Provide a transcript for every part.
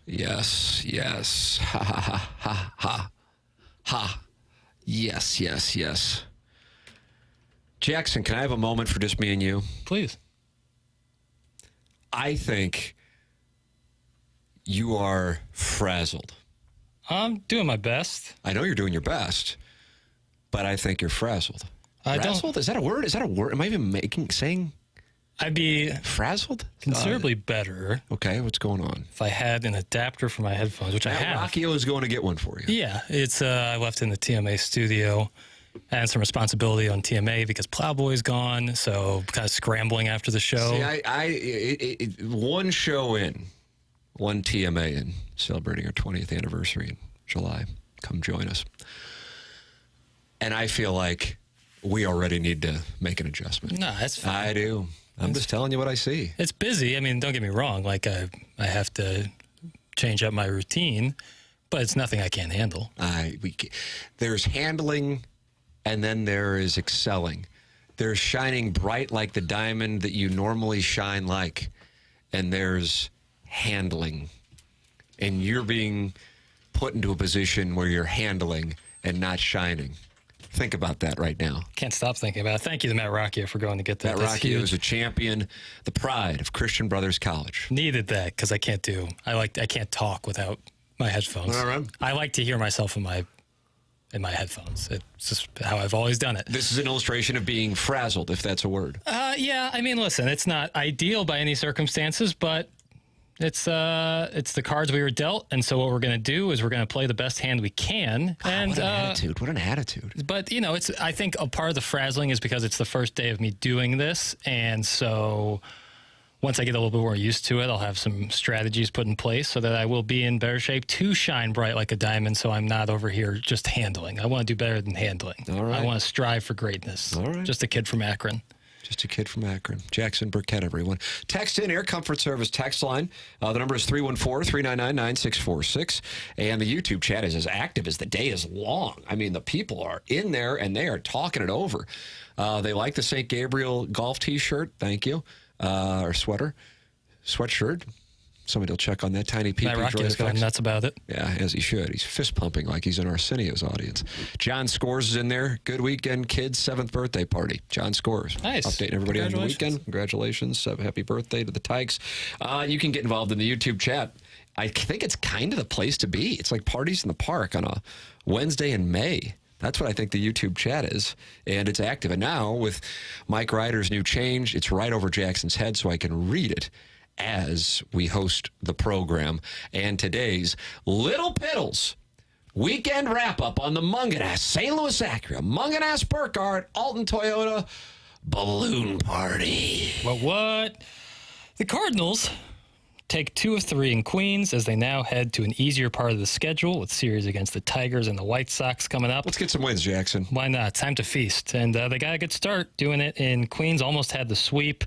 Yes, yes. Ha, ha, ha, ha, ha. Ha. Yes, yes, yes. Jackson, can I have a moment for just me and you? Please. I think you are frazzled. I'm doing my best. I know you're doing your best, but I think you're frazzled. Frazzled? Is that a word? Is that a word? Am I even saying? I'd be frazzled? Considerably better. Okay, what's going on? If I had an adapter for my headphones, which I have. Rockio is going to get one for you. Yeah, it's I left in the TMA studio. I had some responsibility on TMA because Plowboy's gone, so kind of scrambling after the show. See, one show in, one TMA in, celebrating our 20th anniversary in July. Come join us. And I feel like we already need to make an adjustment. No, that's fine. I do. I'm just telling you what I see. It's busy. I mean, don't get me wrong. Like, I have to change up my routine, but it's nothing I can't handle. There's handling, and then there is excelling. There's shining bright like the diamond that you normally shine like, and there's handling. And you're being put into a position where you're handling and not shining. Think about that right now. Can't stop thinking about it. Thank you to Matt Rocchio for going to get that. Matt Rocchio is a champion, the pride of Christian Brothers College. Needed that because I can't talk without my headphones. All right. I like to hear myself in my headphones. It's just how I've always done it. This is an illustration of being frazzled, if that's a word. Yeah. I mean, listen, it's not ideal by any circumstances, but it's the cards we were dealt, and so what we're going to do is we're going to play the best hand we can. And what an attitude! What an attitude! But I think a part of the frazzling is because it's the first day of me doing this, and so once I get a little bit more used to it, I'll have some strategies put in place so that I will be in better shape to shine bright like a diamond. So I'm not over here just handling. I want to do better than handling. All right. I want to strive for greatness. All right. Just a kid from Akron. Just a kid from Akron. Jackson Burkett, everyone. Text in Air Comfort Service text line. The number is 314-399-9646. And the YouTube chat is as active as the day is long. I mean, the people are in there, and they are talking it over. They like the St. Gabriel golf T-shirt. Thank you. Or sweatshirt. Somebody will check on that. Tiny Pete. Matt Rockio's going nuts about it. Yeah, as he should. He's fist pumping like he's in Arsenio's audience. John Scores is in there. Good weekend, kids. 7th birthday party. John Scores. Nice. Updating everybody on the weekend. Congratulations. Happy birthday to the Tykes. You can get involved in the YouTube chat. I think it's kind of the place to be. It's like parties in the park on a Wednesday in May. That's what I think the YouTube chat is, and it's active. And now, with Mike Ryder's new change, it's right over Jackson's head so I can read it as we host the program. And today's Little Piddles weekend wrap-up on the Munganess St. Louis Acura, Munganess Burkhardt, Alton Toyota Balloon Party. What? The Cardinals take 2 of 3 in Queens as they now head to an easier part of the schedule with series against the Tigers and the White Sox coming up. Let's get some wins, Jackson. Why not? Time to feast. And they got a good start doing it in Queens. Almost had the sweep,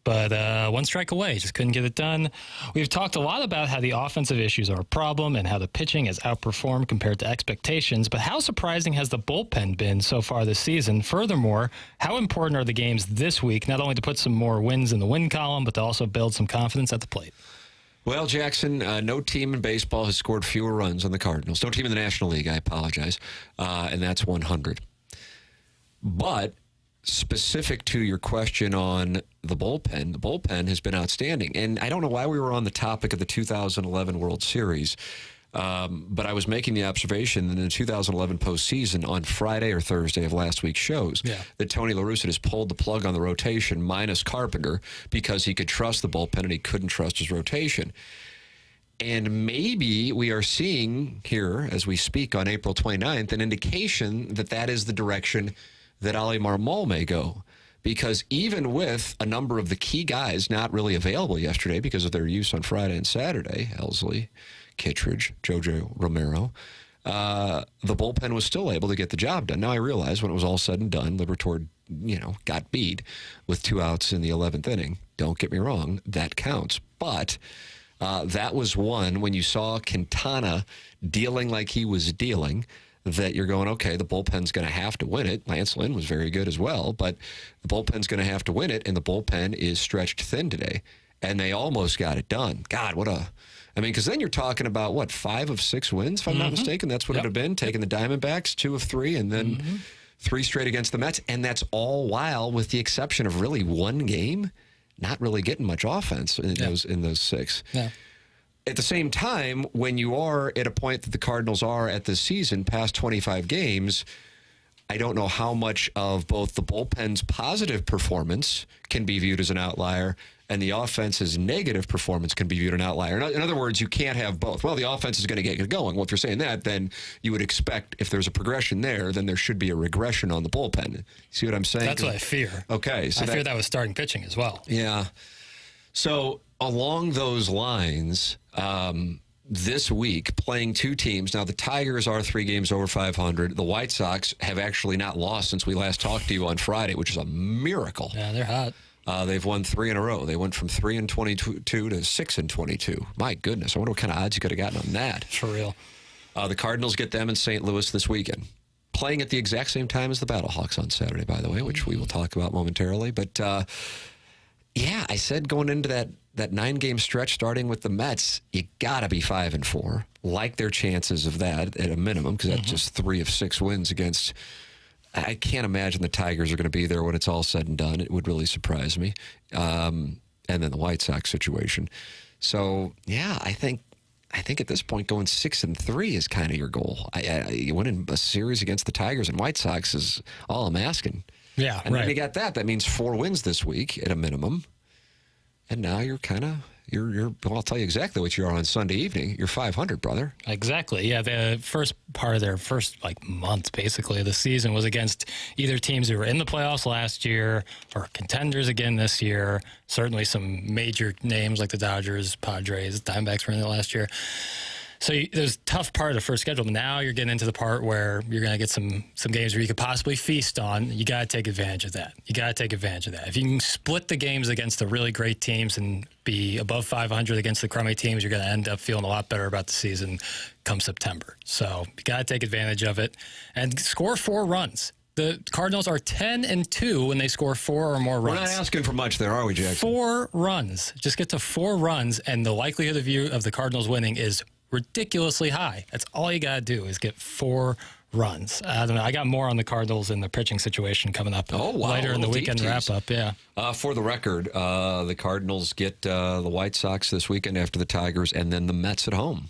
but one strike away. Just couldn't get it done. We've talked a lot about how the offensive issues are a problem and how the pitching has outperformed compared to expectations. But how surprising has the bullpen been so far this season? Furthermore, how important are the games this week, not only to put some more wins in the win column, but to also build some confidence at the plate? Well, Jackson, no team in baseball has scored fewer runs than the Cardinals. No team in the National League, I apologize. And that's 100. But specific to your question on the bullpen has been outstanding. And I don't know why we were on the topic of the 2011 World Series, but I was making the observation in the 2011 postseason on Friday or Thursday of last week's shows that Tony La Russa has pulled the plug on the rotation minus Carpenter because he could trust the bullpen and he couldn't trust his rotation. And maybe we are seeing here, as we speak on April 29th, an indication that that is the direction that Ali Marmol may go. Because even with a number of the key guys not really available yesterday because of their use on Friday and Saturday, Elsley, Kittredge, JoJo Romero, the bullpen was still able to get the job done. Now, I realize when it was all said and done, Liberatore, got beat with 2 outs in the 11th inning. Don't get me wrong, that counts. But that was one when you saw Quintana dealing like he was dealing, that you're going, okay, the bullpen's going to have to win it. Lance Lynn was very good as well, but the bullpen's going to have to win it, and the bullpen is stretched thin today. and they almost got it done. God, because then you're talking about, what, 5 of 6 wins, if I'm not mistaken? That's what it would have been, taking the Diamondbacks, 2 of 3, and then 3 straight against the Mets. And that's all while, with the exception of really one game, not really getting much offense in those 6. Yeah. At the same time, when you are at a point that the Cardinals are at this season, past 25 games, I don't know how much of both the bullpen's positive performance can be viewed as an outlier and the offense's negative performance can be viewed an outlier. In other words, you can't have both. Well, the offense is going to get it going. Well, if you're saying that, then you would expect if there's a progression there, then there should be a regression on the bullpen. See what I'm saying? That's what I fear. Okay. So I fear that was starting pitching as well. Yeah. So along those lines, this week, playing 2 teams. Now, the Tigers are 3 games over 500. The White Sox have actually not lost since we last talked to you on Friday, which is a miracle. Yeah, they're hot. They've won 3 in a row. They went from 3-22 to 6-22. My goodness, I wonder what kind of odds you could have gotten on that. For real. The Cardinals get them in St. Louis this weekend, playing at the exact same time as the Battlehawks on Saturday, by the way, which we will talk about momentarily. But, I said going into that 9-game stretch starting with the Mets, you got to be 5-4. Like their chances of that at a minimum, because that's just 3 of 6 wins against. I can't imagine the Tigers are going to be there when it's all said and done. It would really surprise me. And then the White Sox situation. So, I think at this point going 6-3 is kind of your goal. You winning a series against the Tigers and White Sox is all I'm asking. Yeah, and right. then you got that. That means 4 wins this week at a minimum. And now you're kind of, well, I'll tell you exactly what you are on Sunday evening. You're 500, brother. Exactly. Yeah, the first part of their first month, basically, of the season was against either teams who were in the playoffs last year or contenders again this year. Certainly some major names like the Dodgers, Padres, Diamondbacks were in it last year. So there's a tough part of the first schedule. Now you're getting into the part where you're going to get some games where you could possibly feast on. You got to take advantage of that. If you can split the games against the really great teams and be above 500 against the crummy teams, you're going to end up feeling a lot better about the season come September. So you got to take advantage of it and score 4 runs. The Cardinals are 10-2 when they score 4 or more runs. We're not asking for much there, are we, Jackson? 4 runs. Just get to 4 runs, and the likelihood of the Cardinals winning is ridiculously high. That's all you got to do is get 4 runs. I don't know. I got more on the Cardinals and the pitching situation coming up later in the weekend wrap-up. Yeah. For the record, the Cardinals get the White Sox this weekend after the Tigers and then the Mets at home.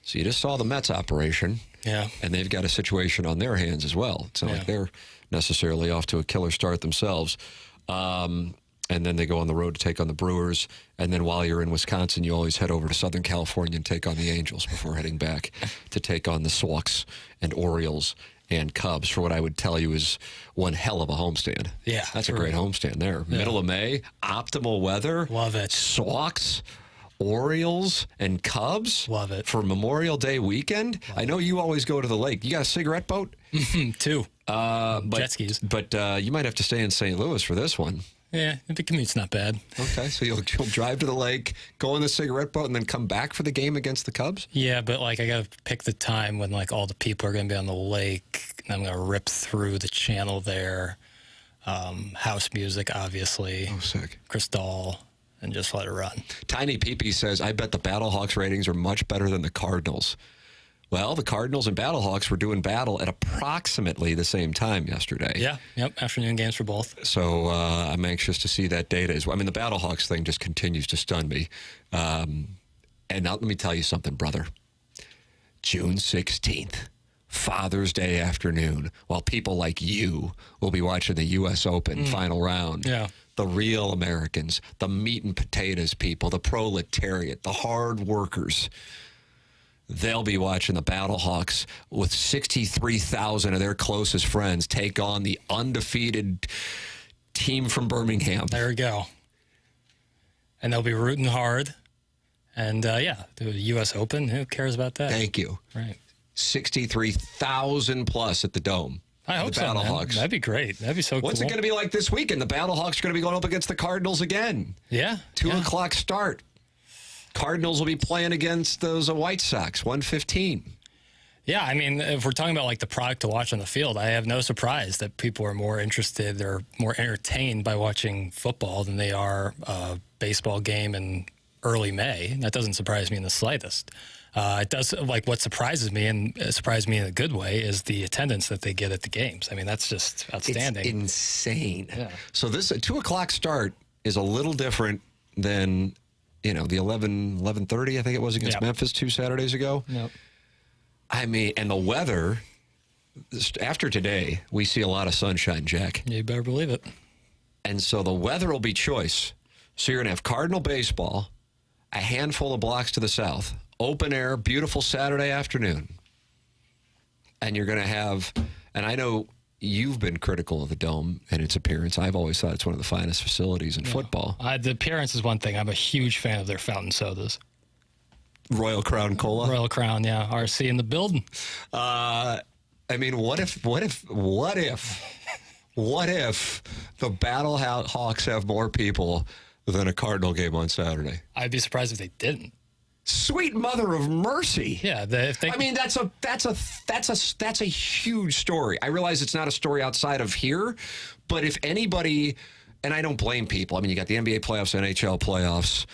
So you just saw the Mets operation. Yeah. And they've got a situation on their hands as well. It's not like they're necessarily off to a killer start themselves. And then they go on the road to take on the Brewers. And then while you're in Wisconsin, you always head over to Southern California and take on the Angels before heading back to take on the Swaks and Orioles and Cubs for what I would tell you is one hell of a homestand. Yeah. That's a great homestand there. Yeah. Middle of May, optimal weather. Love it. Swaks, Orioles, and Cubs. Love it. For Memorial Day weekend. I know you always go to the lake. You got a cigarette boat? 2. Jet skis. But you might have to stay in St. Louis for this one. Yeah, the commute's not bad. Okay, so you'll drive to the lake, go on the cigarette boat, and then come back for the game against the Cubs? Yeah, but I got to pick the time when all the people are going to be on the lake, and I'm going to rip through the channel there. House music, obviously. Oh, sick. Crystal, and just let it run. Tiny Peepee says, I bet the Battlehawks ratings are much better than the Cardinals. Well, the Cardinals and Battlehawks were doing battle at approximately the same time yesterday. Yeah, yep, afternoon games for both. So I'm anxious to see that data as well. I mean, the Battlehawks thing just continues to stun me. And now let me tell you something, brother. June 16th, Father's Day afternoon, while people like you will be watching the U.S. Open final round. Yeah. The real Americans, the meat and potatoes people, the proletariat, the hard workers. They'll be watching the Battlehawks with 63,000 of their closest friends take on the undefeated team from Birmingham. There we go. And they'll be rooting hard. And, the U.S. Open, who cares about that? Thank you. Right. 63,000 plus at the Dome. I hope so, man. That'd be great. That'd be so cool. What's it going to be like this weekend? The Battlehawks are going to be going up against the Cardinals again. Yeah. 2 o'clock start. Cardinals will be playing against those White Sox, 1:15. Yeah, I mean, if we're talking about like the product to watch on the field, I have no surprise that people are more interested or more entertained by watching football than they are a baseball game in early May. That doesn't surprise me in the slightest. It does, like, what surprises me, and it surprised me in a good way, is the attendance that they get at the games. I mean, that's just outstanding. It's insane. Yeah. So this 2 o'clock start is a little different than, the 11:30, I think it was, against Memphis 2 Saturdays ago. Yep. I mean, and the weather, after today, we see a lot of sunshine, Jack. You better believe it. And so the weather will be choice. So you're going to have Cardinal baseball, a handful of blocks to the south, open air, beautiful Saturday afternoon. And you're going to have, and I know you've been critical of the Dome and its appearance. I've always thought it's one of the finest facilities in football. The appearance is one thing. I'm a huge fan of their fountain sodas. Royal Crown Cola? Royal Crown, yeah. RC in the building. I mean, what if the Battlehawks have more people than a Cardinal game on Saturday? I'd be surprised if they didn't. Sweet mother of mercy. Yeah, I mean, that's a huge story. I realize it's not a story outside of here, but if anybody, and I don't blame people. I mean, you got the NBA playoffs, NHL playoffs,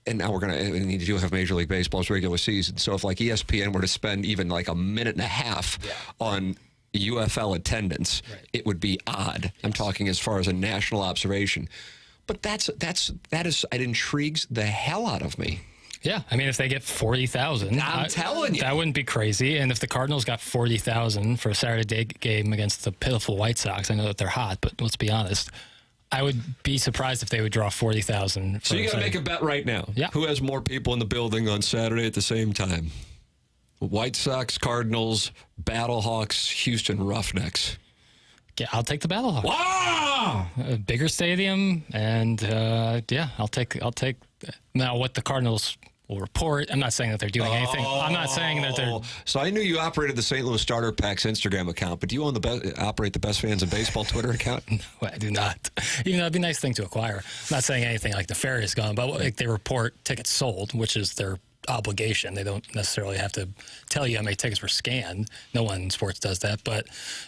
and now we need to have Major League Baseball's regular season. So if like ESPN were to spend even like a minute and a half on UFL attendance, it would be odd. I'm talking as far as a national observation. But it intrigues the hell out of me. Yeah, I mean, if they get 40,000, I'm telling you, that wouldn't be crazy. And if the Cardinals got 40,000 for a Saturday game against the pitiful White Sox, I know that they're hot, but let's be honest, I would be surprised if they would draw 40,000. So you got to make a bet right now. Yeah. Who has more people in the building on Saturday at the same time? White Sox, Cardinals, Battlehawks, Houston Roughnecks. Yeah, I'll take the Battlehawks. Wow! A bigger stadium, and I'll take. Now, what the Cardinals will report. I'm not saying that they're doing anything. I'm not saying that they're. So I knew you operated the St. Louis Starter Pack's Instagram account, but do you operate the Best Fans in Baseball Twitter account? No, I do not. Even though it'd be a nice thing to acquire. I'm not saying anything like nefarious going, but like they report tickets sold, which is their obligation. They don't necessarily have to tell you how many tickets were scanned. No one in sports does that. But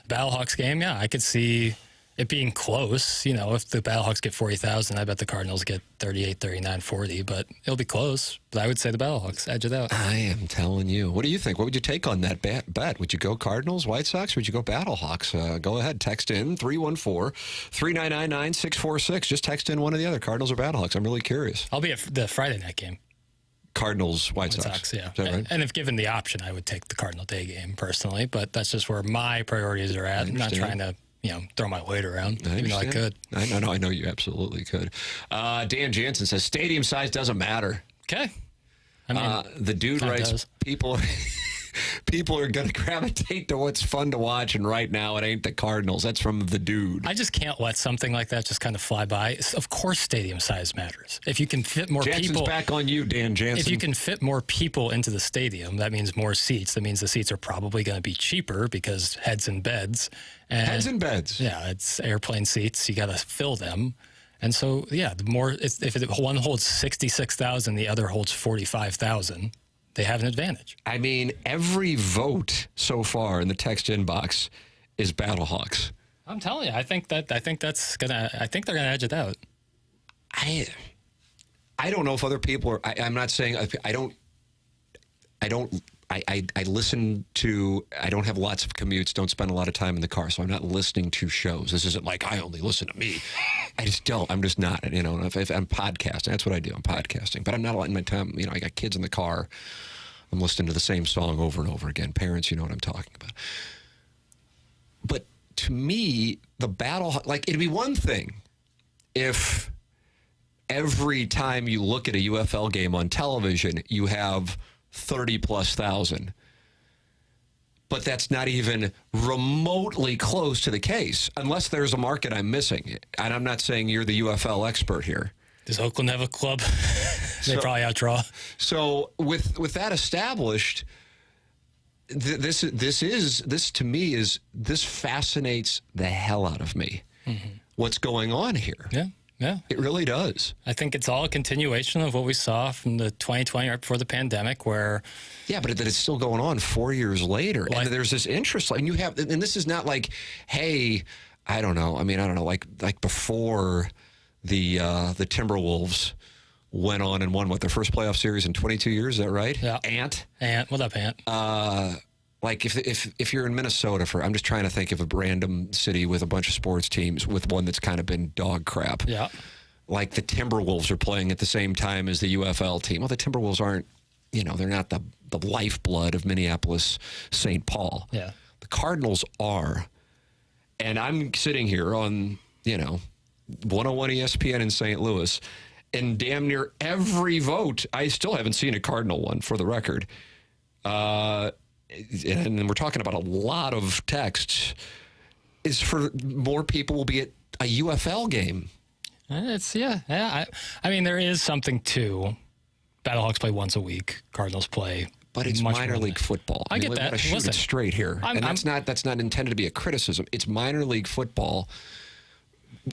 Battlehawks game, yeah, I could see it being close. If the Battlehawks get 40,000, I bet the Cardinals get 38, 39, 40. But it'll be close. But I would say the Battlehawks edge it out. I am telling you. What do you think? What would you take on that bet? Would you go Cardinals, White Sox, or would you go Battlehawks? Go ahead. Text in 314-399-9646. Just text in one or the other, Cardinals or Battlehawks. I'm really curious. I'll be at the Friday night game. Cardinals, White Sox. Yeah. Is that right? And if given the option, I would take the Cardinal day game personally, but that's just where my priorities are at. I'm not trying to, throw my weight around, even though I could. I know you absolutely could. Dan Jansen says stadium size doesn't matter. Okay. I mean, the dude writes, people are going to gravitate to what's fun to watch, and right now it ain't the Cardinals. That's from the dude. I just can't let something like that just kind of fly by. Of course, stadium size matters. If you can fit more Jansen's people, back on you, Dan Jansen. If you can fit more people into the stadium, that means more seats. That means the seats are probably going to be cheaper because heads and beds. Heads and beds. Yeah, it's airplane seats. You got to fill them. And so, yeah, the more if one holds 66,000, the other holds 45,000. They have an advantage. I mean, every vote so far in the text inbox is Battlehawks. I'm telling you, I think they're gonna edge it out. I don't know if other people are. I'm not saying I don't. I listen to. I don't have lots of commutes. Don't spend a lot of time in the car, so I'm not listening to shows. This isn't like I only listen to me. I just don't. I'm just not. If I'm podcasting, that's what I do. I'm podcasting, but I'm not letting my time. I got kids in the car. I'm listening to the same song over and over again. Parents, you know what I'm talking about. But to me, the battle, it'd be one thing if every time you look at a UFL game on television, you have 30+ thousand. But that's not even remotely close to the case, unless there's a market I'm missing. And I'm not saying you're the UFL expert here. Does Oakland have a club? They probably outdraw. So with that established, this to me is this fascinates the hell out of me. Mm-hmm. What's going on here? Yeah. Yeah. It really does. I think it's all a continuation of what we saw from the 2020 right before the pandemic where... Yeah, but that it's still going on 4 years later. Well, and there's this interest. And you have, and this is not like, hey, I don't know. I mean, I don't know. Like before the Timberwolves went on and won, their first playoff series in 22 years. Is that right? Yeah. Ant? What up, Ant? Like if you're in Minnesota I'm just trying to think of a random city with a bunch of sports teams with one that's kind of been dog crap. Yeah. Like the Timberwolves are playing at the same time as the UFL team. Well, the Timberwolves aren't, they're not the lifeblood of Minneapolis, St. Paul. Yeah. The Cardinals are. And I'm sitting here on, 101 ESPN in St. Louis, and damn near every vote, I still haven't seen a Cardinal one, for the record. And we're talking about a lot of texts, is for more people will be at a UFL game. I mean, there is something to Battlehawks play once a week. Cardinals play, but it's minor league football. I get we that. Gotta shoot Listen, it straight here, and that's not intended to be a criticism. It's minor league football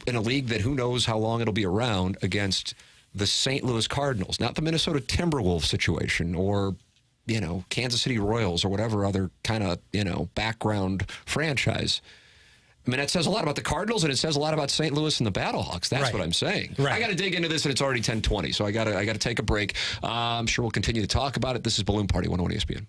in a league that who knows how long it'll be around, against the St. Louis Cardinals, not the Minnesota Timberwolves situation, or Kansas City Royals, or whatever other kind of background franchise. I mean, that says a lot about the Cardinals, and it says a lot about St. Louis and the Battlehawks. That's what I'm saying. Right. I got to dig into this, and it's already 10:20, so I got to take a break. I'm sure we'll continue to talk about it. This is Balloon Party, 101 ESPN.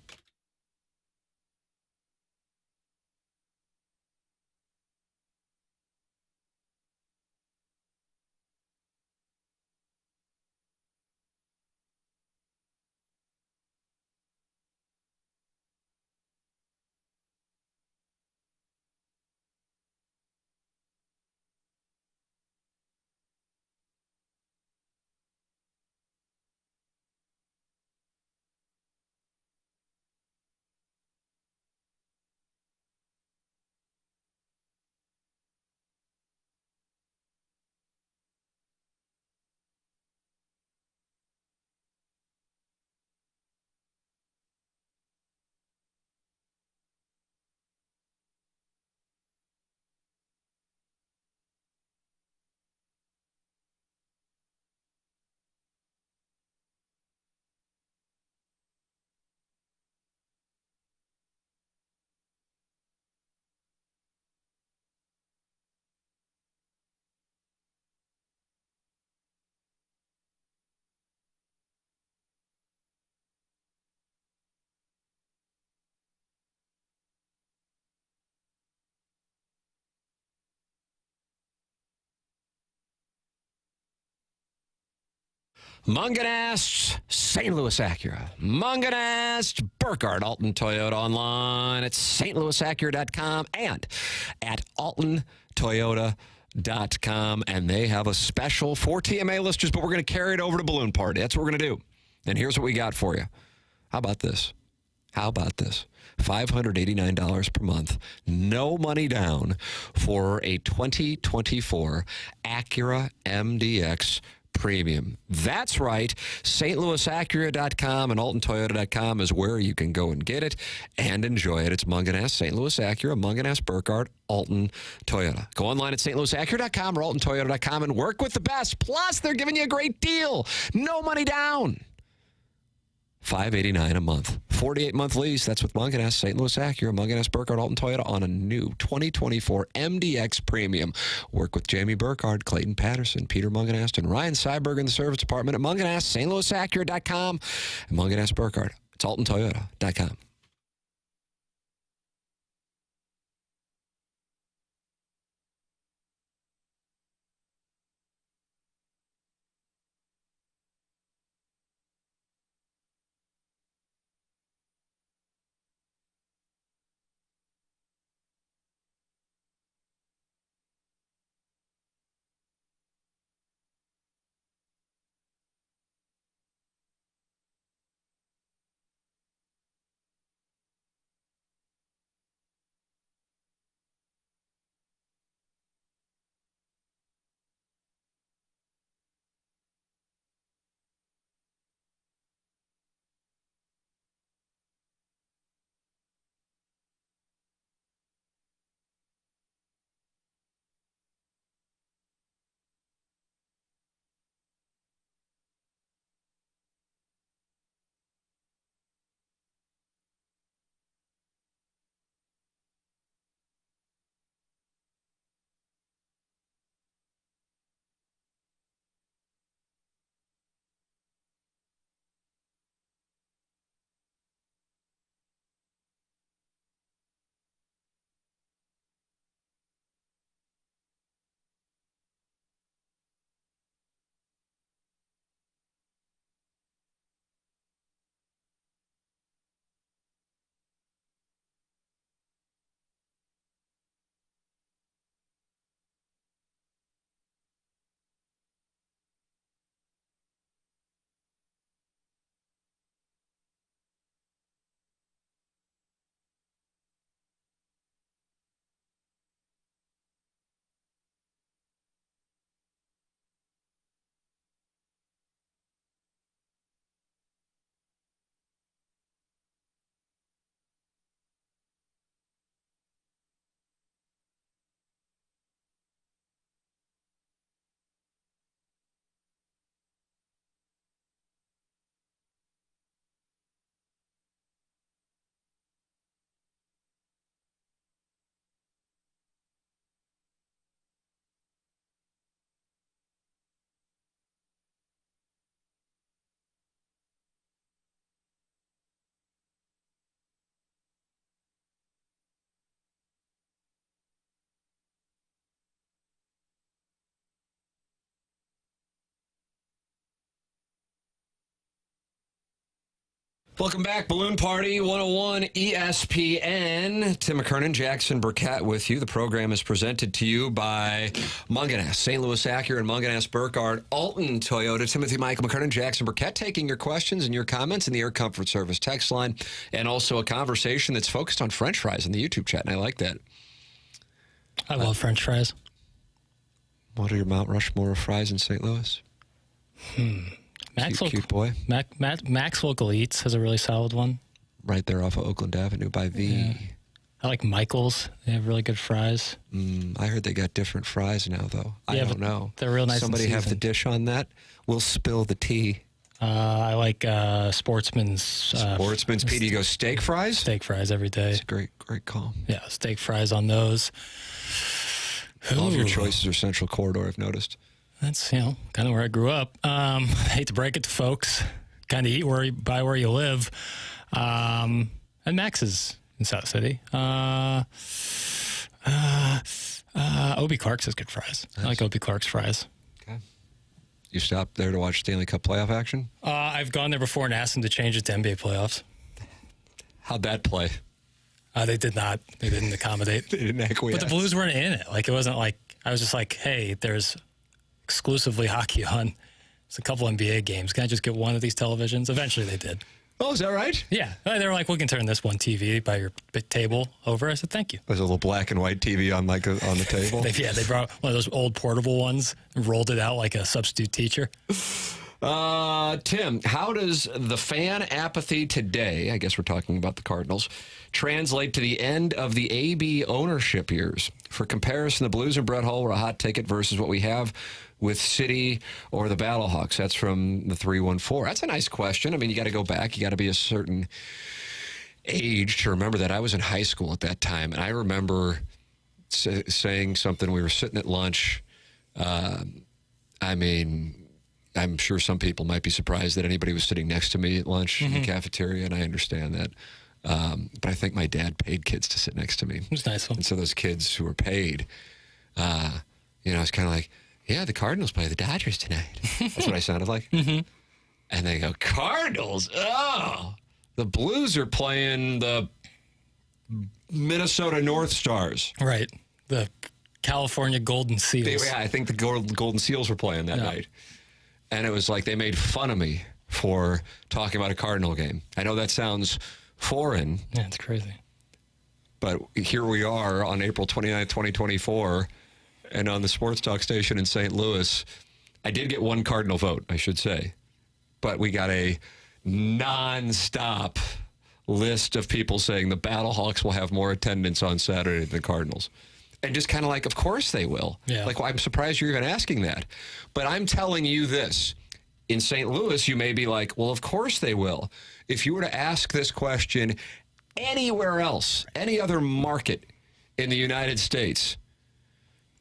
Munganast, St. Louis Acura. Munganast, Burkhardt, Alton Toyota, online at stlouisacura.com and at altontoyota.com. And they have a special for TMA listeners, but we're going to carry it over to Balloon Party. That's what we're going to do. And here's what we got for you. How about this? $589 per month, no money down for a 2024 Acura MDX Premium. That's right. stlouisacura.com and altontoyota.com is where you can go and get it and enjoy it. It's Munganast, St. Louis Acura, Munganast, Burkhardt, Alton Toyota. Go online at stlouisacura.com or altontoyota.com and work with the best. Plus, they're giving you a great deal. No money down. $589 a month. 48-month lease. That's with Munganast, St. Louis Acura, Munganast, Burkhardt, Alton Toyota on a new 2024 MDX Premium. Work with Jamie Burkhardt, Clayton Patterson, Peter Munganast, and Ryan Seiberg in the service department at Munganast, stlouisacura.com, and Munganast Burkhardt. It's altontoyota.com. Welcome back. Balloon Party 101 ESPN. Tim McKernan, Jackson Burkett with you. The program is presented to you by Munganess, St. Louis Acura and Munganess Burkhardt, Alton Toyota, Timothy Michael McKernan, Jackson Burkett, taking your questions and your comments in the Air Comfort Service text line, and also a conversation that's focused on French fries in the YouTube chat, and I like that. I love French fries. What are your Mount Rushmore of fries in St. Louis? Cute boy. Max Local Eats has a really solid one. Right there off of Oakland Avenue by the... Yeah. I like Michael's. They have really good fries. I heard they got different fries now, though. I don't know. They're real nice. Somebody and have the dish on that? We'll spill the tea. I like Sportsman's. Sportsman's Pete. Do you go steak fries? Steak fries every day. That's a great call. Yeah, steak fries on those. All of your choices are Central Corridor, I've noticed. That's, kind of where I grew up. I hate to break it to folks. Kind of eat where you live. And Max is in South City. Obie Clark's has good fries. Nice. I like Obie Clark's fries. Okay. You stopped there to watch Stanley Cup playoff action? I've gone there before and asked them to change it to NBA playoffs. How'd that play? They did not. They didn't accommodate. They didn't acquiesce. But the Blues weren't in it. Like, it wasn't like, I was just like, hey, there's exclusively hockey on. It's a couple NBA games. Can I just get one of these televisions? Eventually they did. Oh, is that right? Yeah. They were like, we can turn this one TV by your table over. I said, thank you. There's a little black and white TV on the table. They brought one of those old portable ones and rolled it out like a substitute teacher. Tim, how does the fan apathy today, I guess we're talking about the Cardinals, translate to the end of the AB ownership years? For comparison, the Blues and Brett Hull were a hot ticket versus what we have with City or the Battlehawks. That's from the 314. That's a nice question. I mean, you got to go back. You got to be a certain age to remember that. I was in high school at that time, and I remember saying something. We were sitting at lunch. I'm sure some people might be surprised that anybody was sitting next to me at lunch in the cafeteria, and I understand that. But I think my dad paid kids to sit next to me. It was nice. And so those kids who were paid, I was kind of like, yeah, the Cardinals play the Dodgers tonight. That's what I sounded like. And they go, Cardinals? Oh, the Blues are playing the Minnesota North Stars. Right. The California Golden Seals. I think the Golden Seals were playing that night. And it was like they made fun of me for talking about a Cardinal game. I know that sounds foreign. Yeah, it's crazy. But here we are on April 29th, 2024, and on the sports talk station in St. Louis. I did get one Cardinal vote, I should say. But we got a nonstop list of people saying the Battlehawks will have more attendance on Saturday than the Cardinals. And just kind of like, of course they will. Yeah. Like, well, I'm surprised you're even asking that. But I'm telling you this. In St. Louis, you may be like, well, of course they will. If you were to ask this question anywhere else, any other market in the United States,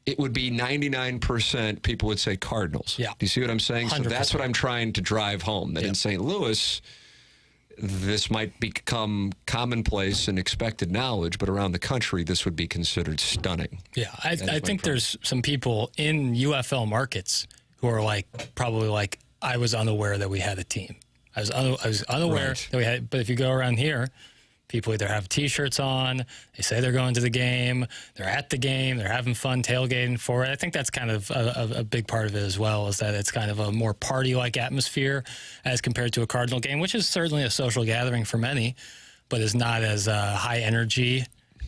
it would be 99% people would say Cardinals. Yeah. Do you see what I'm saying? 100%. So that's what I'm trying to drive home, that in St. Louis, this might become commonplace and expected knowledge, but around the country, this would be considered stunning. Yeah, I think there's some people in UFL markets who are probably like, I was unaware that we had a team. I was unaware that we had, but if you go around here, people either have T-shirts on, they say they're going to the game, they're at the game, they're having fun tailgating for it. I think that's kind of a big part of it as well, is that it's kind of a more party-like atmosphere as compared to a Cardinal game, which is certainly a social gathering for many, but is not as high energy.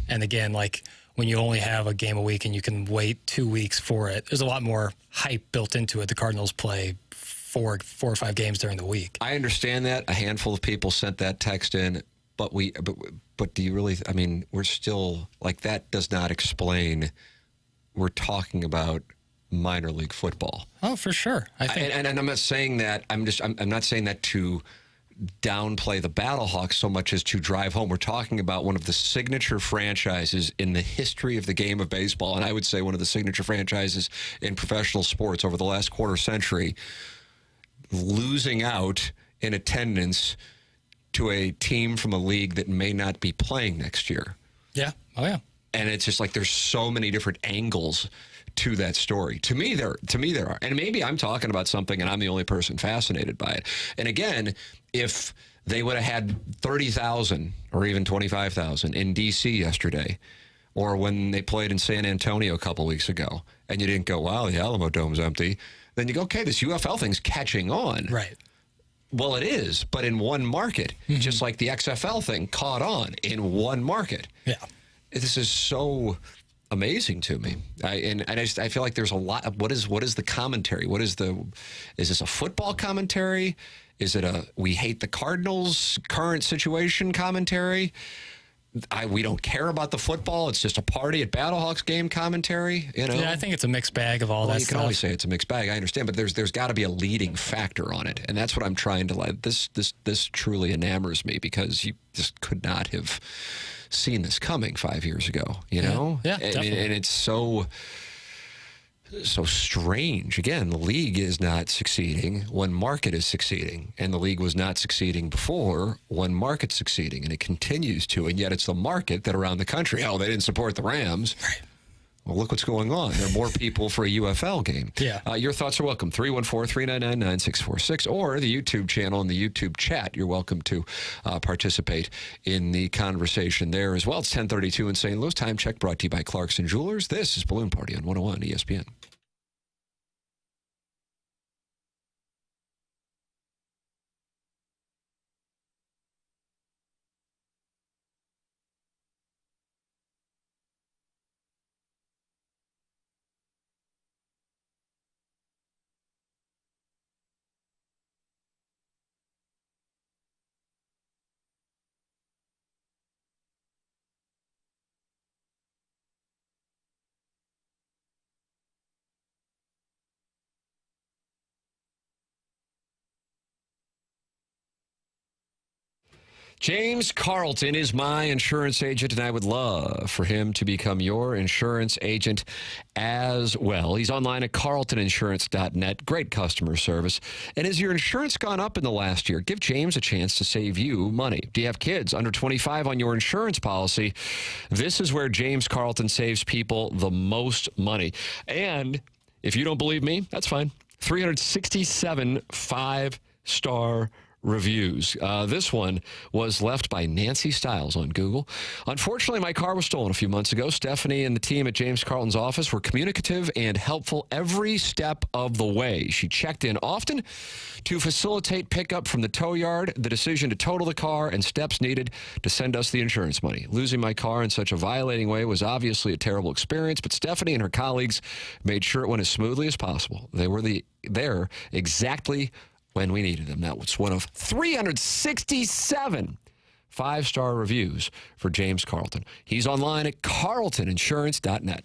And again, like when you only have a game a week and you can wait 2 weeks for it, there's a lot more hype built into it. The Cardinals play four or five games during the week. I understand that. A handful of people sent that text in. But do you really? I mean, we're still like, that does not explain. We're talking about minor league football. Oh, for sure. I think, and I'm not saying that. I'm not saying that to downplay the Battlehawks so much as to drive home. We're talking about one of the signature franchises in the history of the game of baseball, and I would say one of the signature franchises in professional sports over the last quarter century, losing out in attendance to a team from a league that may not be playing next year. Yeah. Oh, yeah. And it's just like there's so many different angles to that story. To me, there are. And maybe I'm talking about something and I'm the only person fascinated by it. And again, if they would have had 30,000 or even 25,000 in D.C. yesterday, or when they played in San Antonio a couple weeks ago, and you didn't go, wow, the Alamo Dome's empty, then you go, okay, this UFL thing's catching on. Right. Well, it is, but in one market, just like the XFL thing caught on in one market. Yeah. This is so amazing to me. I feel like there's a lot of, what is the commentary? Is this a football commentary? Is it a we hate the Cardinals current situation commentary? We don't care about the football. It's just a party at Battlehawks game commentary. Yeah, I think it's a mixed bag of all that you stuff. can always say it's a mixed bag. I understand, but there's got to be a leading factor on it, and that's what I'm trying to like. This truly enamors me because you just could not have seen this coming 5 years ago. You know, yeah, definitely. And it's so strange. Again, the league is not succeeding when market is succeeding, and the league was not succeeding before when market's succeeding, and it continues to, and yet it's the market that around the country, they didn't support the Rams. Right. Well, look what's going on. There are more people for a UFL game. Yeah. Your thoughts are welcome. 314-399-9646 or the YouTube channel and the YouTube chat. You're welcome to participate in the conversation there as well. It's 10:32 in St. Louis. Time check brought to you by Clarkson Jewelers. This is Balloon Party on 101 ESPN. James Carlton is my insurance agent, and I would love for him to become your insurance agent as well. He's online at carltoninsurance.net. Great customer service. And has your insurance gone up in the last year? Give James a chance to save you money. Do you have kids under 25 on your insurance policy? This is where James Carlton saves people the most money. And if you don't believe me, that's fine. 367 5-star reviews. This one was left by Nancy Stiles on Google. Unfortunately, my car was stolen a few months ago. Stephanie and the team at James Carlton's office were communicative and helpful every step of the way. She checked in often to facilitate pickup from the tow yard, the decision to total the car, and steps needed to send us the insurance money. Losing my car in such a violating way was obviously a terrible experience, but Stephanie and her colleagues made sure it went as smoothly as possible. They were there exactly when we needed them. That was one of 367 5-star reviews for James Carlton. He's online at carltoninsurance.net.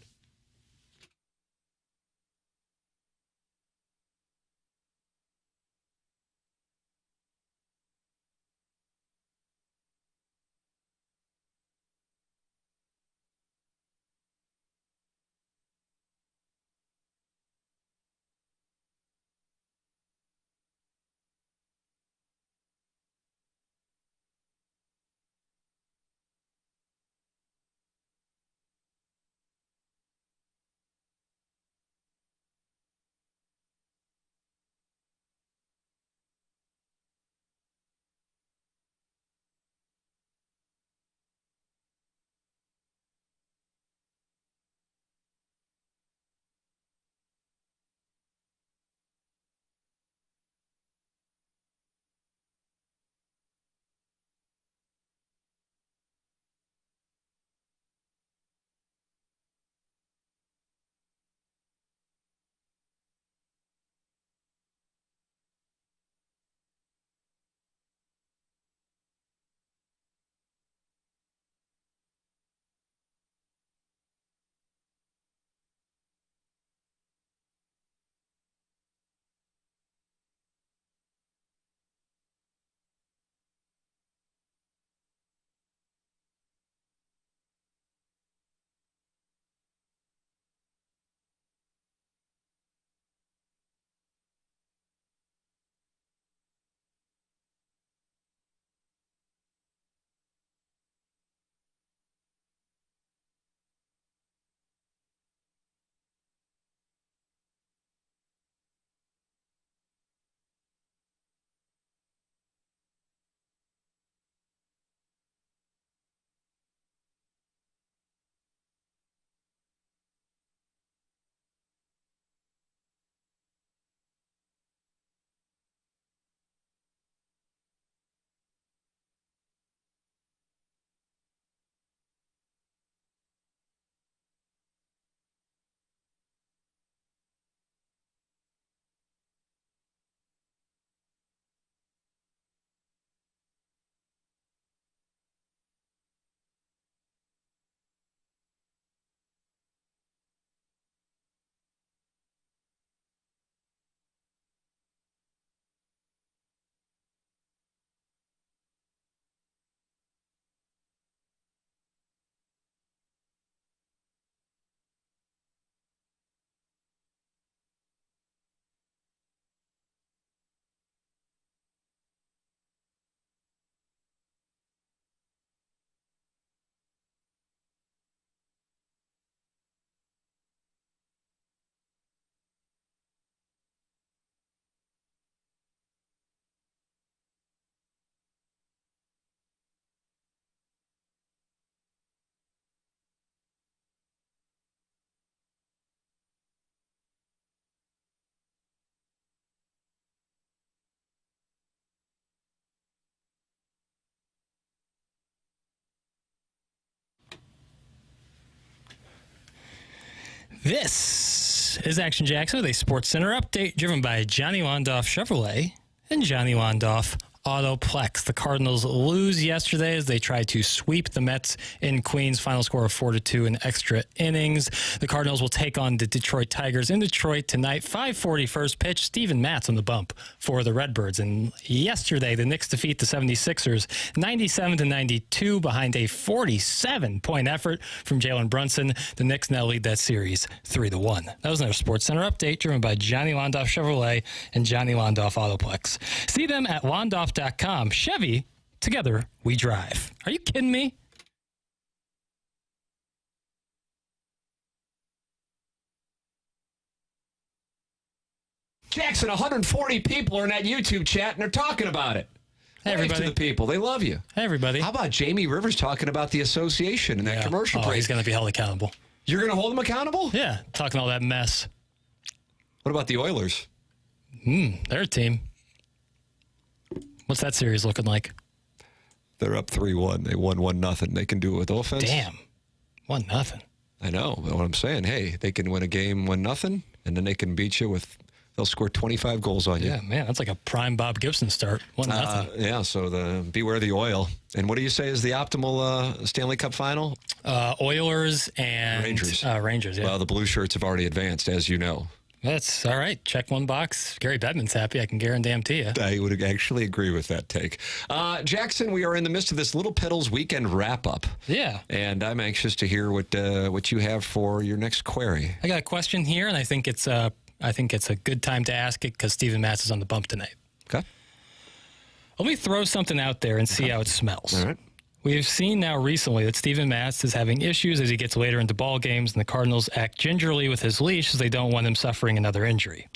This is Action Jackson with a Sports Center update driven by Johnny Londoff Chevrolet and Johnny Londoff Autoplex. The Cardinals lose yesterday as they tried to sweep the Mets in Queens. Final score of 4-2 in extra innings. The Cardinals will take on the Detroit Tigers in Detroit tonight. 5:40 first pitch. Steven Matz on the bump for the Redbirds. And yesterday, the Knicks defeat the 76ers 97-92 behind a 47-point effort from Jalen Brunson. The Knicks now lead that series 3-1. That was another Sports Center update driven by Johnny Londoff Chevrolet and Johnny Londoff Autoplex. See them at Londoff.com. Chevy, together we drive. Are you kidding me? Jackson, 140 people are in that YouTube chat, and they're talking about it. Hey, everybody. To the people. They love you. Hey, everybody. How about Jamie Rivers talking about the association in that commercial break? He's going to be held accountable. You're going to hold him accountable? Yeah, talking all that mess. What about the Oilers? They're a team. What's that series looking like? They're up 3-1. They won 1-0. They can do it with offense. Damn. 1-0. I know. But what I'm saying, hey, they can win a game 1-0, and then they can beat you with, they'll score 25 goals on you. Yeah, man, that's like a prime Bob Gibson start. 1-0. Yeah, so beware the oil. And what do you say is the optimal Stanley Cup final? Oilers and Rangers. Rangers, yeah. Well, the Blue Shirts have already advanced, as you know. That's all right. Check one box. Gary Bettman's happy. I can guarantee you. I would actually agree with that take. Jackson, we are in the midst of this Little Piddles weekend wrap-up. Yeah. And I'm anxious to hear what you have for your next query. I got a question here, and I think it's a good time to ask it because Steven Matz is on the bump tonight. Okay. Let me throw something out there and see how it smells. All right. We've seen now recently that Steven Matz is having issues as he gets later into ball games, and the Cardinals act gingerly with his leash as they don't want him suffering another injury.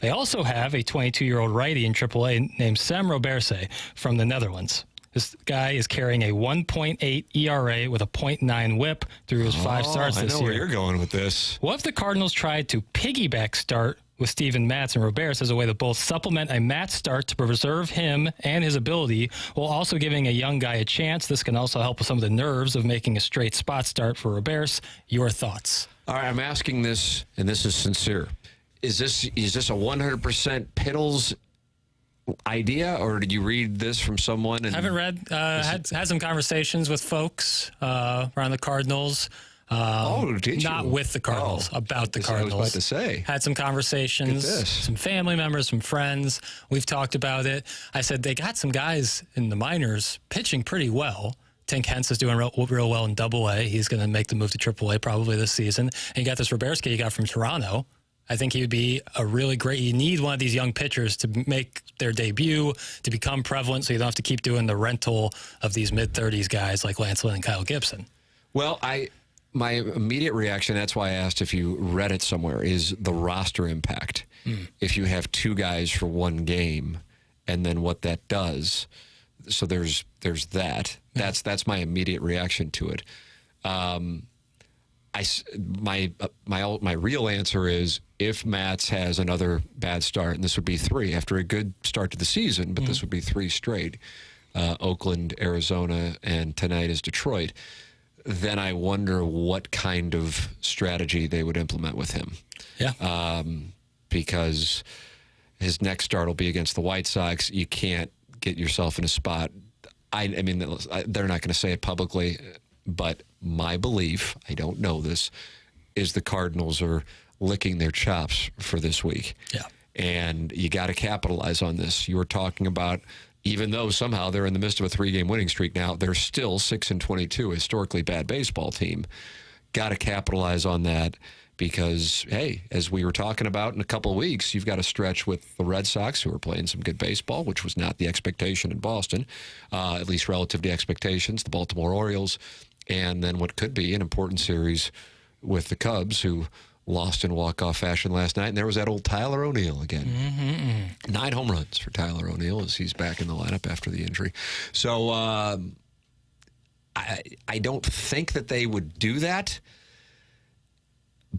They also have a 22-year-old righty in AAA named Sam Roberse from the Netherlands. This guy is carrying a 1.8 ERA with a .9 WHIP through his 5 starts this year. I know where you're going with this. What if the Cardinals tried to piggyback start with Steven Matz and Roberts as a way to both supplement a Matz start to preserve him and his ability while also giving a young guy a chance? This can also help with some of the nerves of making a straight spot start for Roberts. Your thoughts? All right, I'm asking this, and this is sincere. Is this a 100% Piddles idea, or did you read this from someone? I haven't read. Had some conversations with folks around the Cardinals. Did you? Not with the Cardinals, about the Cardinals. I was about to say. Had some conversations, some family members, some friends. We've talked about it. I said they got some guys in the minors pitching pretty well. Tink Hence is doing real well in Double-A. He's going to make the move to Triple-A probably this season. And you got this Roberski you got from Toronto. I think he would be a really great. You need one of these young pitchers to make their debut, to become prevalent, so you don't have to keep doing the rental of these mid-30s guys like Lance Lynn and Kyle Gibson. Well, my immediate reaction, that's why I asked if you read it somewhere, is the roster impact. If you have 2 guys for 1 game, and then what that does. So there's that. That's my immediate reaction to it. My real answer is if Matz has another bad start, and this would be 3 after a good start to the season, but this would be 3 straight, Oakland, Arizona, and tonight is Detroit, then I wonder what kind of strategy they would implement with him. Yeah. Because his next start will be against the White Sox. You can't get yourself in a spot. I mean, they're not going to say it publicly, but my belief, I don't know this, is the Cardinals are licking their chops for this week. Yeah. And you got to capitalize on this. You were talking about, even though somehow they're in the midst of a 3-game winning streak now, they're still 6-22, historically bad baseball team. Got to capitalize on that because, hey, as we were talking about in a couple of weeks, you've got a stretch with the Red Sox, who are playing some good baseball, which was not the expectation in Boston, at least relative to expectations, the Baltimore Orioles, and then what could be an important series with the Cubs, who lost in walk-off fashion last night. And there was that old Tyler O'Neill again. 9 home runs for Tyler O'Neill as he's back in the lineup after the injury. So I don't think that they would do that.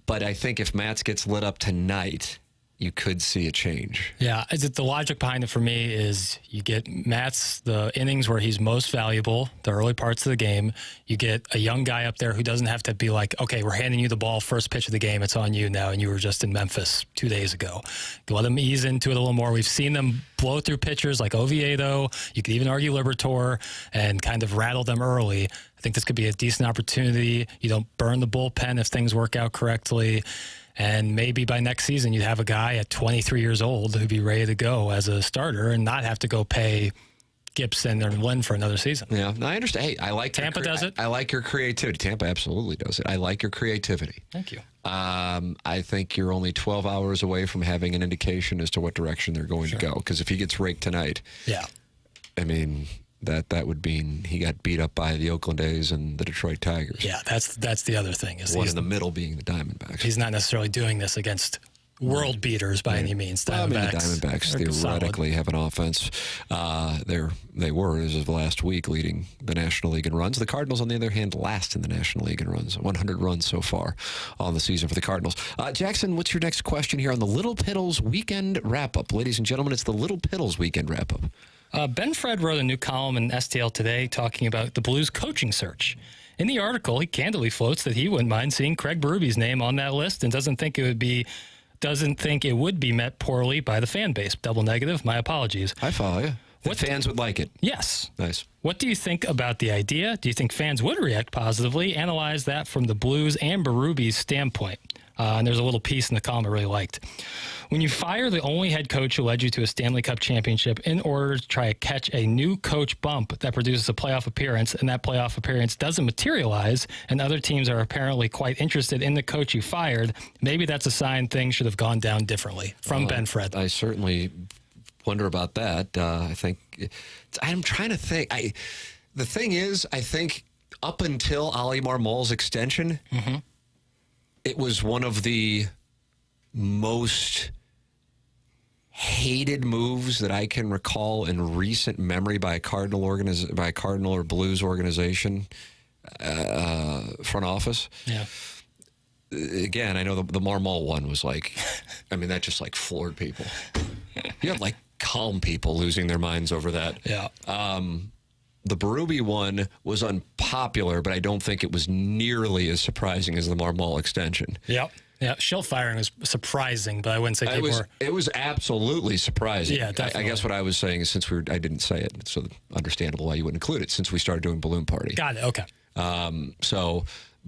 But I think if Matz gets lit up tonight, you could see a change. Yeah, the logic behind it for me is you get Matz the innings where he's most valuable, the early parts of the game. You get a young guy up there who doesn't have to be like, okay, we're handing you the ball first pitch of the game, it's on you now, and you were just in Memphis 2 days ago. You let them ease into it a little more. We've seen them blow through pitchers like Oviedo. You could even argue Liberatore and kind of rattle them early. I think this could be a decent opportunity. You don't burn the bullpen if things work out correctly. And maybe by next season, you'd have a guy at 23 years old who'd be ready to go as a starter and not have to go pay Gibson or Lynn for another season. Yeah, no, I understand. Hey, I like Tampa does it. I like your creativity. Tampa absolutely does it. I like your creativity. Thank you. I think you're only 12 hours away from having an indication as to what direction they're going to go. Because if he gets raked tonight, I mean, that would mean he got beat up by the Oakland A's and the Detroit Tigers. Yeah, that's the other thing. Is one in the middle being the Diamondbacks. He's not necessarily doing this against world beaters by any means. Well, I mean, the Diamondbacks theoretically have an offense. They were, as of last week, leading the National League in runs. The Cardinals, on the other hand, last in the National League in runs. 100 runs so far on the season for the Cardinals. Jackson, what's your next question here on the Little Piddles Weekend Wrap-Up? Ladies and gentlemen, it's the Little Piddles Weekend Wrap-Up. Ben Fred wrote a new column in STL today talking about the Blues coaching search. In the article, he candidly floats that he wouldn't mind seeing Craig Berube's name on that list and doesn't think it would be met poorly by the fan base. Double negative. My apologies. I follow you. What fans would like it? Yes. Nice. What do you think about the idea? Do you think fans would react positively? Analyze that from the Blues and Berube's standpoint. And there's a little piece in the column I really liked. When you fire the only head coach who led you to a Stanley Cup championship in order to try to catch a new coach bump that produces a playoff appearance, and that playoff appearance doesn't materialize, and other teams are apparently quite interested in the coach you fired, maybe that's a sign things should have gone down differently. From Ben Fred. I certainly wonder about that. I'm trying to think. The thing is, I think up until Ali Marmol's extension, it was one of the most hated moves that I can recall in recent memory by a Cardinal or Blues organization front office. Yeah. Again, I know the Marmol one was like, I mean, that just like floored people. You have like calm people losing their minds over that. Yeah. The Berube one was unpopular, but I don't think it was nearly as surprising as the Marmol extension. Yep. Yeah, Schilt firing was surprising, but I wouldn't say it was absolutely surprising. Yeah, definitely. I guess what I was saying is I didn't say it, so understandable why you wouldn't include it since we started doing Balloon Party. Got it. Okay. So,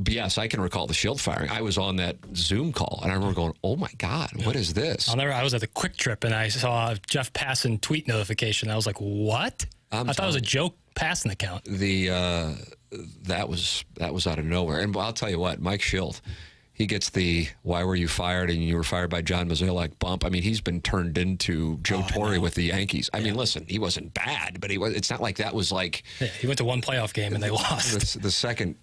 yes, I can recall the Schilt firing. I was on that Zoom call, and I remember going, "Oh my God, what is this?" I was at the Quick Trip, and I saw a Jeff Passan tweet notification. I was like, "What?" I thought it was a joke passing account. That was out of nowhere, and I'll tell you what, Mike Schilt. He gets the "why were you fired" and you were fired by John Mozeliak bump. I mean, he's been turned into Joe Torre with the Yankees. I mean, listen, he wasn't bad, but it's not like that was like... Yeah, he went to one playoff game and they lost. The second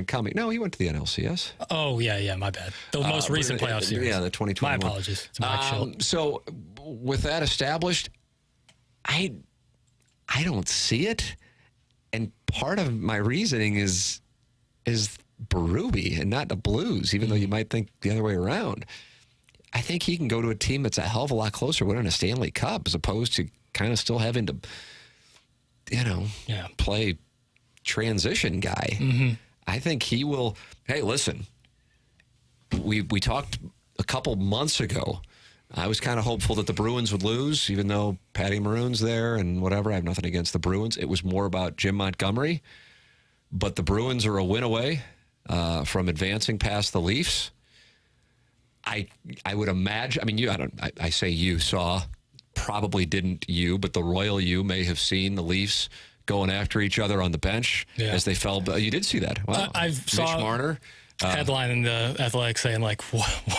coming. No, he went to the NLCS. Oh, yeah, my bad. The most recent playoff series. Yeah, the 2021. My apologies to Mike Schilt. So, with that established, I don't see it. And part of my reasoning is Berube and not the Blues, even though you might think the other way around. I think he can go to a team that's a hell of a lot closer winning a Stanley Cup as opposed to kind of still having to, play transition guy. I think he will. Hey, listen, we talked a couple months ago. I was kind of hopeful that the Bruins would lose, even though Patty Maroon's there and whatever. I have nothing against the Bruins. It was more about Jim Montgomery. But the Bruins are a win away from advancing past the Leafs. I would imagine. I mean, I say you saw, probably didn't you, but the royal you may have seen the Leafs going after each other on the bench as they fell. You did see that. Wow. I saw Mitch Marner. Headline in the Athletic saying like,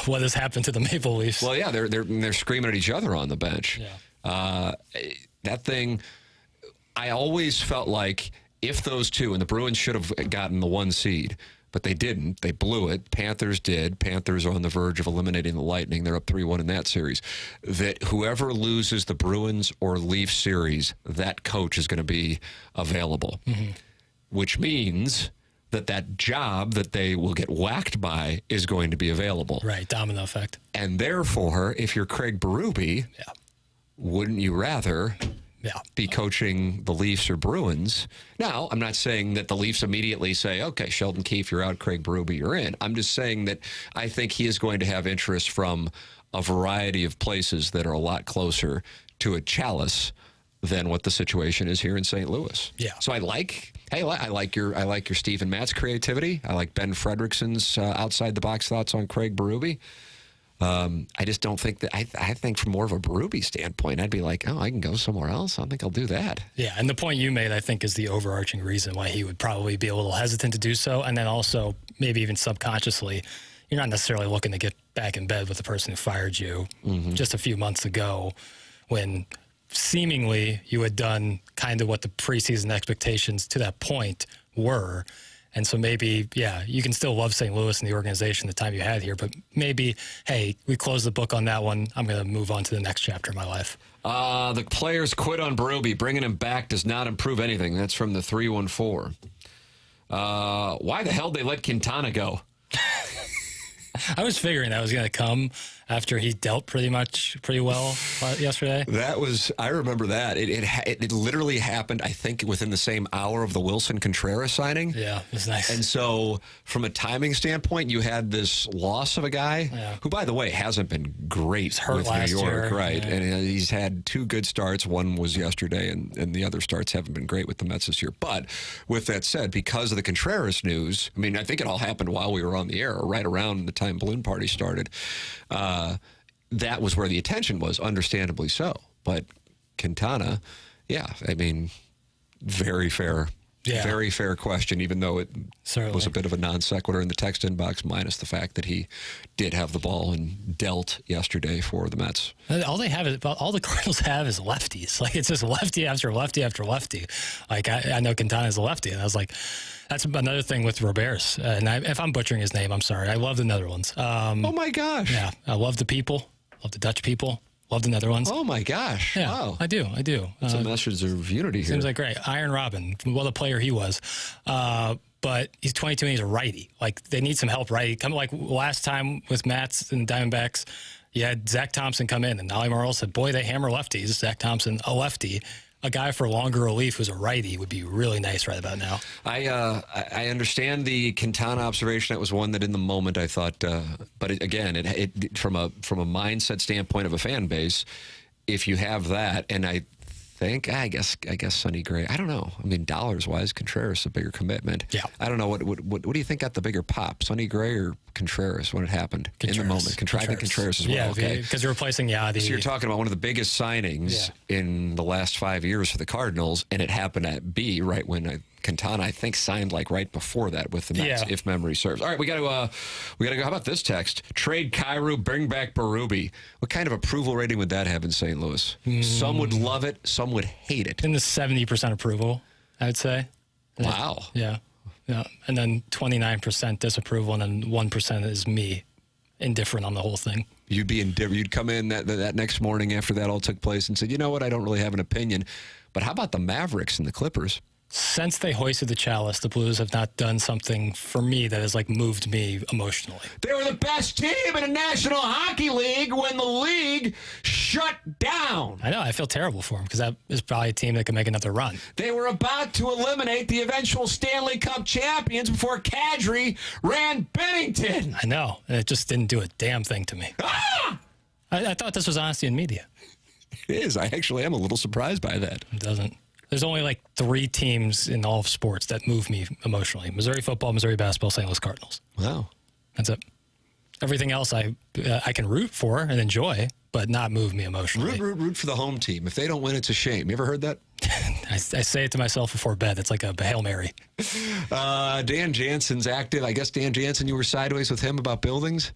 "What has happened to the Maple Leafs?" Well, yeah, they're screaming at each other on the bench. Yeah. That thing, I always felt like. If those two, and the Bruins should have gotten the 1 seed, but they didn't. They blew it. Panthers did. Panthers are on the verge of eliminating the Lightning. They're up 3-1 in that series. That whoever loses the Bruins or Leafs series, that coach is going to be available. Which means that job that they will get whacked by is going to be available. Right, domino effect. And therefore, if you're Craig Berube, wouldn't you rather be coaching the Leafs or Bruins? Now, I'm not saying that the Leafs immediately say, okay, Sheldon Keefe, you're out, Craig Berube, you're in. I'm just saying that I think he is going to have interest from a variety of places that are a lot closer to a chalice than what the situation is here in St. Louis. Yeah. So I like your Stephen Matz creativity. I like Ben Fredrickson's outside the box thoughts on Craig Berube. I just don't think that. I think from more of a Berube standpoint, I'd be like, oh, I can go somewhere else. I don't think I'll do that. Yeah, and the point you made, I think, is the overarching reason why he would probably be a little hesitant to do so, and then also maybe even subconsciously, you're not necessarily looking to get back in bed with the person who fired you just a few months ago, when seemingly you had done kind of what the preseason expectations to that point were. And so maybe, you can still love St. Louis and the organization the time you had here, but maybe, hey, we closed the book on that one. I'm going to move on to the next chapter of my life. The players quit on Berube. Bringing him back does not improve anything. That's from the 314. Why the hell did they let Quintana go? I was figuring that was going to come after he dealt pretty well yesterday. I remember that. It literally happened, I think, within the same hour of the Wilson Contreras signing. Yeah, it was nice. And so from a timing standpoint, you had this loss of a guy who, by the way, hasn't been great with New York. Right. Yeah. And he's had 2 good starts. One was yesterday, and the other starts haven't been great with the Mets this year. But with that said, because of the Contreras news, I mean, I think it all happened while we were on the air, or right around the time Balloon Party started. That was where the attention was, understandably so. But Quintana, I mean, very fair question, even though it was a bit of a non sequitur in the text inbox, minus the fact that he did have the ball and dealt yesterday for the Mets. All the Cardinals have is lefties. Like, it's just lefty after lefty after lefty. Like, I know Quintana's a lefty, and I was like, that's another thing with Roberts. And if I'm butchering his name, I'm sorry. I love the Netherlands. Oh, my gosh. Yeah, I love the people. Love the Dutch people. Love the Netherlands. Oh, my gosh. Yeah, wow. I do. It's a message of unity here. Seems like great. Iron Robin, what a player he was. But he's 22 and he's a righty. Like, they need some help righty. Come like last time with Matz and Diamondbacks, you had Zach Thompson come in, and Ollie Morrell said, boy, they hammer lefties. Zach Thompson, a lefty. A guy for longer relief who's a righty would be really nice right about now. I understand the Quintana observation. That was one that in the moment I thought, but it from a mindset standpoint of a fan base, if you have that, and I guess Sonny Gray. I don't know. I mean, dollars wise, Contreras a bigger commitment. Yeah. I don't know what do you think got the bigger pop, Sonny Gray or Contreras when it happened in the moment? I think Contreras as well. Yeah, okay, because you're replacing Yadi. So you're talking about one of the biggest signings in the last 5 years for the Cardinals, and it happened at B right when Quintana, I think, signed like right before that with the Mets, if memory serves. All right, we got to go. How about this text? Trade Kyrou, bring back Berube. What kind of approval rating would that have in St. Louis? Some would love it, some would hate it. In the 70% approval, I would say. Wow. Yeah. And then 29% disapproval, and then 1% is me, indifferent on the whole thing. You'd be indifferent. You'd come in that next morning after that all took place and said, you know what, I don't really have an opinion. But how about the Mavericks and the Clippers? Since they hoisted the chalice, the Blues have not done something for me that has moved me emotionally. They were the best team in the National Hockey League when the league shut down. I know. I feel terrible for them because that is probably a team that can make another run. They were about to eliminate the eventual Stanley Cup champions before Kadri ran Bennington. I know. And it just didn't do a damn thing to me. I thought this was honesty in media. It is. I actually am a little surprised by that. It doesn't. There's only 3 teams in all of sports that move me emotionally. Missouri football, Missouri basketball, St. Louis Cardinals. Wow. That's it. Everything else I can root for and enjoy, but not move me emotionally. Root for the home team. If they don't win, it's a shame. You ever heard that? I say it to myself before bed. It's like a Hail Mary. Dan Jansen's active. I guess, Dan Jansen, you were sideways with him about buildings?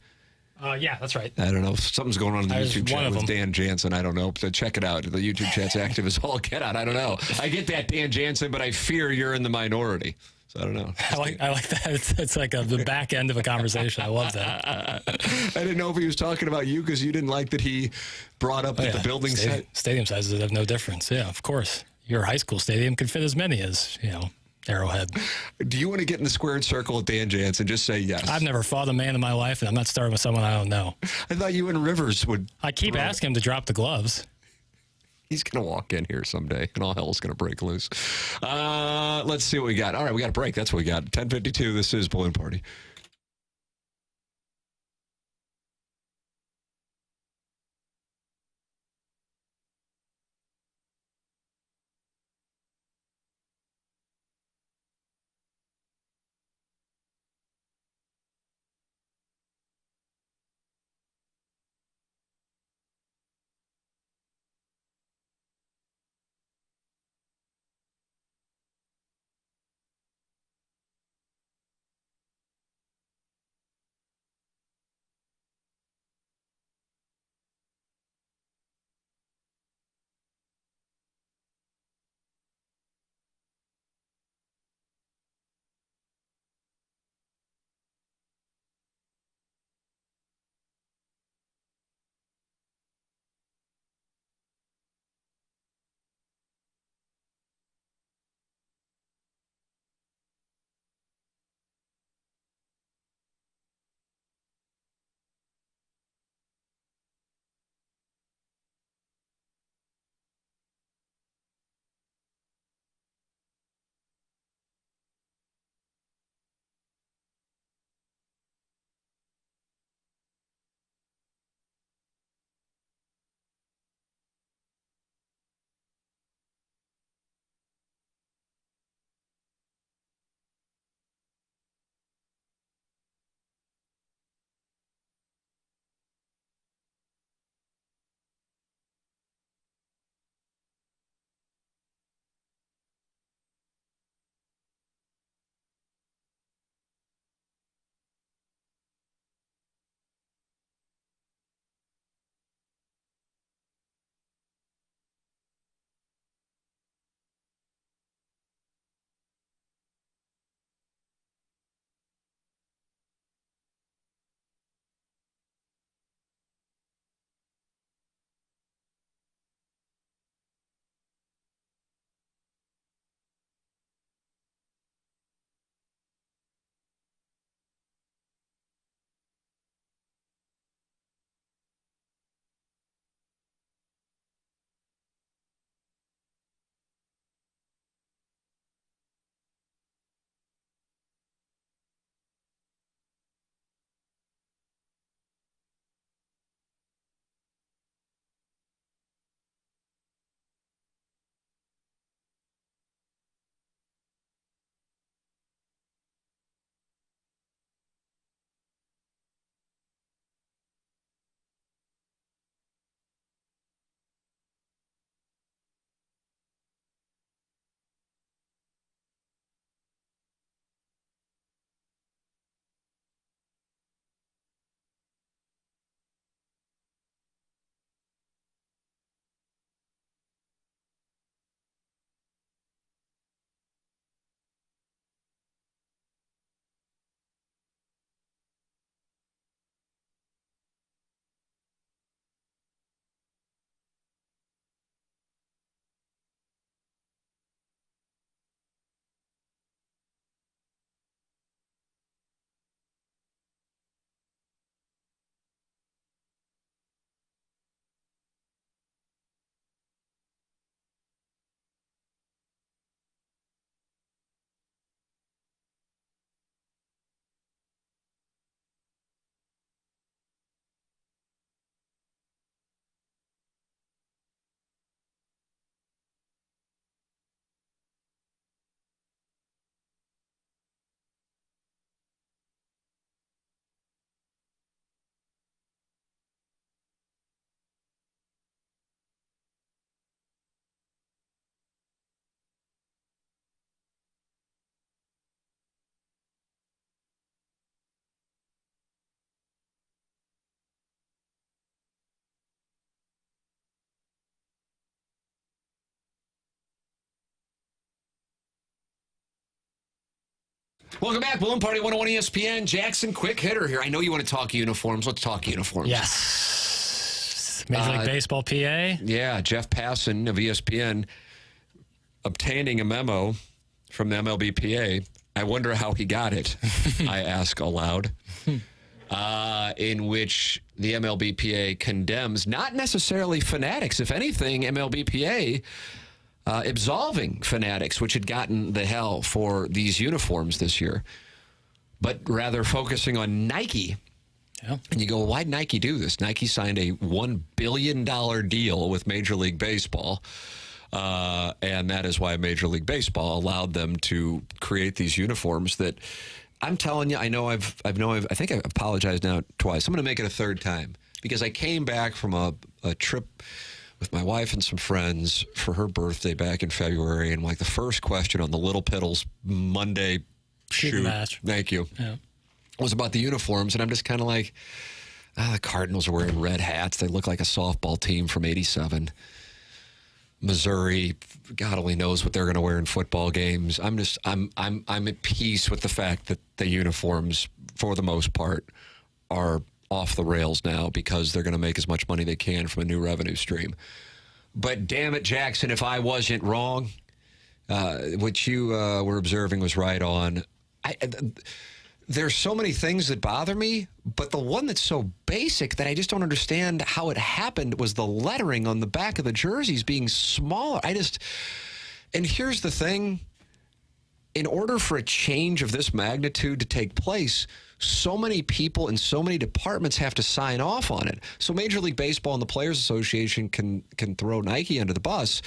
Yeah, that's right. I don't know. Something's going on in the YouTube chat with Dan Jansen. I don't know. So check it out. The YouTube chat's active as all get out. I don't know. I get that, Dan Jansen, but I fear you're in the minority. So I don't know. I like that. It's like the back end of a conversation. I love that. I didn't know if he was talking about you because you didn't like that he brought up that the building stadium sizes have no difference. Yeah, of course. Your high school stadium could fit as many as, Arrowhead. Do you want to get in the squared circle with Dan Jansen? Just say yes. I've never fought a man in my life, and I'm not starting with someone I don't know. I thought you and Rivers would. I keep asking him to drop the gloves. He's going to walk in here someday, and all hell's going to break loose. Let's see what we got. All right, we got a break. That's what we got. 10:52. This is Balloon Party. Welcome back, Balloon Party 101 ESPN. Jackson, quick hitter here. I know you want to talk uniforms. Let's talk uniforms. Yes. Major League Baseball PA. Yeah, Jeff Passan of ESPN obtaining a memo from the MLBPA. I wonder how he got it, I ask aloud, in which the MLBPA condemns not necessarily Fanatics. If anything, MLBPA absolving Fanatics, which had gotten the hell for these uniforms this year, but rather focusing on Nike. Yeah. And you go, well, why'd Nike do this? Nike signed a $1 billion deal with Major League Baseball. And that is why Major League Baseball allowed them to create these uniforms that I'm telling you, I think I've apologized now twice. I'm going to make it a third time because I came back from a trip with my wife and some friends for her birthday back in February. And like the first question on the Little Piddles Monday shoot, match. Thank you, Yeah. was about the uniforms. And I'm just kind of like, the Cardinals are wearing red hats. They look like a softball team from '87. Missouri, God only knows what they're going to wear in football games. I'm at peace with the fact that the uniforms, for the most part, are off the rails now because they're going to make as much money they can from a new revenue stream. But damn it, Jackson, if I wasn't wrong, what you were observing was right on. There's so many things that bother me, but the one that's so basic that I just don't understand how it happened was the lettering on the back of the jerseys being smaller. And here's the thing. In order for a change of this magnitude to take place, so many people in so many departments have to sign off on it. So Major League Baseball and the Players Association can throw Nike under the bus,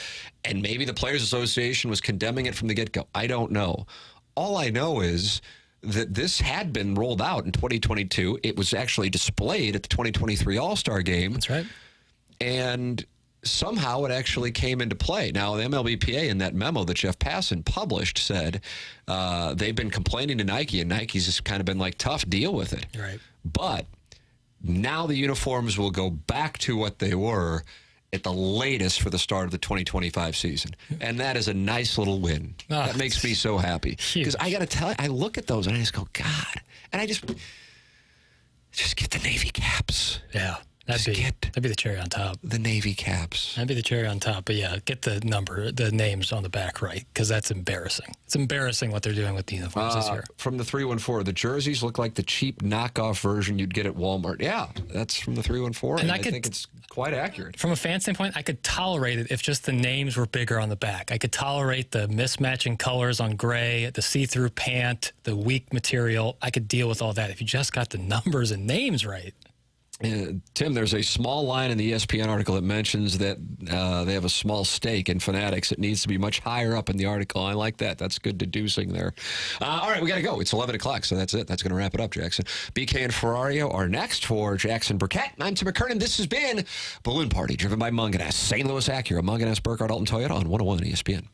and maybe the Players Association was condemning it from the get-go. I don't know. All I know is that this had been rolled out in 2022. It was actually displayed at the 2023 All-Star Game. That's right. And somehow it actually came into play. Now, the MLBPA in that memo that Jeff Passan published said they've been complaining to Nike, and Nike's just kind of been like, tough, deal with it. Right. But now the uniforms will go back to what they were at the latest for the start of the 2025 season. And that is a nice little win. Oh, that makes me so happy. Because I got to tell you, I look at those and I just go, God. And I just get the Navy caps. Yeah. That'd be the cherry on top. The Navy caps. That'd be the cherry on top. But yeah, get the names on the back right, because that's embarrassing. It's embarrassing what they're doing with the uniforms this year. From the 314, the jerseys look like the cheap knockoff version you'd get at Walmart. Yeah, that's from the 314, and I think it's quite accurate. From a fan standpoint, I could tolerate it if just the names were bigger on the back. I could tolerate the mismatching colors on gray, the see-through pant, the weak material. I could deal with all that if you just got the numbers and names right. Tim, there's a small line in the ESPN article that mentions that they have a small stake in Fanatics. It needs to be much higher up in the article. I like that. That's good deducing there. All right, we got to go. It's 11 o'clock, so that's it. That's going to wrap it up, Jackson. BK and Ferrario are next for Jackson Burkett. I'm Tim McKernan. This has been Balloon Party, driven by Munganess, St. Louis Acura, Munganess, Burkhardt, Alton Toyota on 101 ESPN.